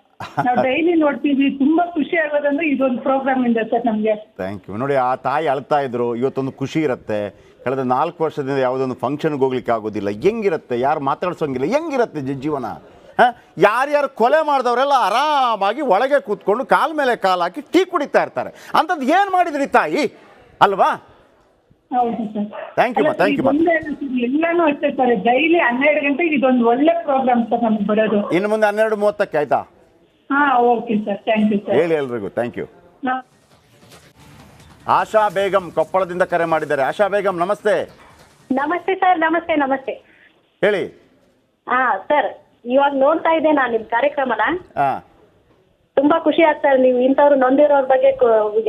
[SPEAKER 8] ನಾವು ಡೈಲಿ ನೋಡ್ತೀವಿ. ತುಂಬಾ ಖುಷಿ ಆಗೋದಂದ್ರೆ ಇದೊಂದು ಪ್ರೋಗ್ರಾಮ್ ಇಂದ ಸರ್ ನಮಗೆ.
[SPEAKER 1] Thank you. ನೋಡಿ, ಆ ತಾಯಿ ಅಳ್ತಾ ಇದ್ರು. ಇವತ್ತೊಂದು ಖುಷಿ ಇರುತ್ತೆ. ಕಳೆದ 4 ವರ್ಷದಿಂದ ಯಾವುದೊಂದು ಫಂಕ್ಷನ್ಗೆ ಹೋಗ್ಲಿಕ್ಕೆ ಆಗೋದಿಲ್ಲ. ಹೆಂಗಿರುತ್ತೆ? ಯಾರು ಮಾತಾಡ್ಸೋಂಗಿಲ್ಲ. ಹೆಂಗಿರುತ್ತೆ ಜೀವನ? ಯಾರ್ಯಾರು ಕೊಲೆ ಮಾಡಿದವರೆಲ್ಲ ಆರಾಮಾಗಿ ಒಳಗೆ ಕೂತ್ಕೊಂಡು ಕಾಲ ಮೇಲೆ ಕಾಲು ಹಾಕಿ ಟೀ ಕುಡಿತಾ ಇರ್ತಾರೆ. ಅಂಥದ್ದು ಏನು ಮಾಡಿದ್ರಿ ತಾಯಿ ಅಲ್ವಾ?
[SPEAKER 8] ಹೌದು ಸರ್.
[SPEAKER 1] ಥ್ಯಾಂಕ್ ಯು
[SPEAKER 8] ಎಲ್ಲಾನು ಅಷ್ಟೇ ಸರ್. ಡೈಲಿ 12 ಗಂಟೆಗೆ ಇದೊಂದು ಒಳ್ಳೆ ಪ್ರೋಗ್ರಾಮ್ ಸರ್ ನಮ್ಗೆ ಬರೋದು.
[SPEAKER 1] ಇನ್ನು ಮುಂದೆ 12:30 ಆಯ್ತಾ?
[SPEAKER 8] Okay sir, thank you sir.
[SPEAKER 1] ಹೇಳಿ ಎಲ್ರಿಗೂ ಥ್ಯಾಂಕ್ ಯು. ಆಶಾ ಬೇಗಂ ಕೊಪ್ಪಳದಿಂದ ಕರೆ ಮಾಡಿದ್ದಾರೆ. ಆಶಾ ಬೇಗಂ ನಮಸ್ತೆ.
[SPEAKER 9] ನಮಸ್ತೆ ಸರ್. ನಮಸ್ತೆ.
[SPEAKER 1] ಹೇಳಿ.
[SPEAKER 9] ಸರ್, ಇವಾಗ ನೋಡ್ತಾ ಇದ್ದೆ ನಾನು ನಿಮ್ ಕಾರ್ಯಕ್ರಮನ.
[SPEAKER 1] ಹಾಂ,
[SPEAKER 9] ತುಂಬಾ ಖುಷಿ ಆಗ್ತಾರೆ. ನೀವು ಇಂಥವ್ರು ನೊಂದಿರೋರ್ ಬಗ್ಗೆ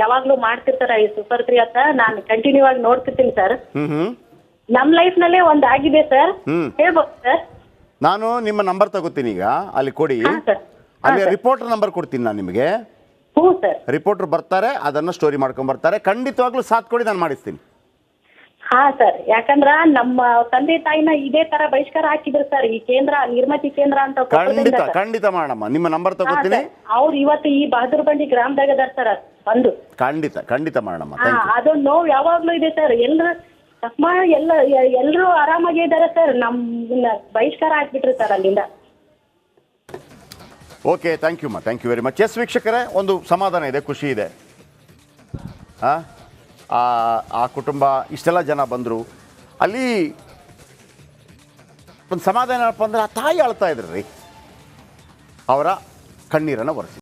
[SPEAKER 9] ಯಾವಾಗ್ಲೂ ಮಾಡ್ತಿರ್ತಾರ ಈ ಸೂಪರ್ 3 ಅಂತ. ನಾನು ಕಂಟಿನ್ಯೂ ಆಗಿ ನೋಡ್ತಿರ್ತೀನಿ ಸರ್. ನಮ್ ಲೈಫ್ ನಲ್ಲೇ ಒಂದ್ ಆಗಿದೆ ಸರ್. ಹೇಳ್ಬೋದು ಸರ್?
[SPEAKER 1] ನಾನು ನಿಮ್ಮ ನಂಬರ್ ತಗೋತೀನಿ ಈಗ, ಅಲ್ಲಿ ಕೊಡಿ. ಅಲ್ಲಿ ರಿಪೋರ್ಟರ್ ನಂಬರ್ ಕೊಡ್ತೀನಿ ನಾನು ನಿಮಗೆ.
[SPEAKER 9] ಹ್ಞೂ ಸರ್.
[SPEAKER 1] ರಿಪೋರ್ಟರ್ ಬರ್ತಾರೆ, ಅದನ್ನು ಸ್ಟೋರಿ ಮಾಡ್ಕೊಂಡ್ ಬರ್ತಾರೆ. ಖಂಡಿತವಾಗ್ಲೂ ಸಾಥ್ ಕೊಡಿ, ನಾನು ಮಾಡಿಸ್ತೀನಿ.
[SPEAKER 9] ಹಾ ಸರ್, ಯಾಕಂದ್ರ ನಮ್ಮ ತಂದೆ ತಾಯಿನ ಇದೇ ತರ ಬಹಿಷ್ಕಾರ ಹಾಕಿದ್ರು ಸರ್. ಈ ಕೇಂದ್ರ ನಿರ್ಮತಿ ಕೇಂದ್ರ ಅಂತ.
[SPEAKER 1] ಖಂಡಿತ ಮಾಡಮ್ಮ. ನಿಮ್ಮ ನಂಬರ್ ತಗೋತೀನಿ.
[SPEAKER 9] ಅವ್ರು ಇವತ್ತು ಈ ಬಹದ್ದೂರ್ ಬಂಡಿ ಗ್ರಾಮದಾಗ ಅದಾರ ಸರ್. ಬಂದು
[SPEAKER 1] ಖಂಡಿತ ಮಾಡಮ್ಮ.
[SPEAKER 9] ಅದೊಂದು ನೋವು ಯಾವಾಗ್ಲೂ ಇದೆ ಸರ್. ಎಲ್ರು ಆರಾಮಾಗಿ ಇದಾರೆ ಸರ್. ನಮ್ ಬಹಿಷ್ಕಾರ ಹಾಕ್ಬಿಟ್ರು ಸರ್ ಅಲ್ಲಿಂದ.
[SPEAKER 1] Okay, thank you very much. Yes ವೀಕ್ಷಕರೇ, ಒಂದು ಸಮಾಧಾನ ಇದೆ, ಖುಷಿ ಇದೆ. ಆ ಕುಟುಂಬ ಇಷ್ಟೆಲ್ಲ ಜನ ಬಂದರು. ಅಲ್ಲಿ ಒಂದು ಸಮಾಧಾನ ಏನಪ್ಪ ಅಂದ್ರೆ, ಆ ತಾಯಿ ಅಳ್ತಾ ಇದ್ರಿ, ಅವರ ಕಣ್ಣೀರನ್ನು ಒರೆಸಿ.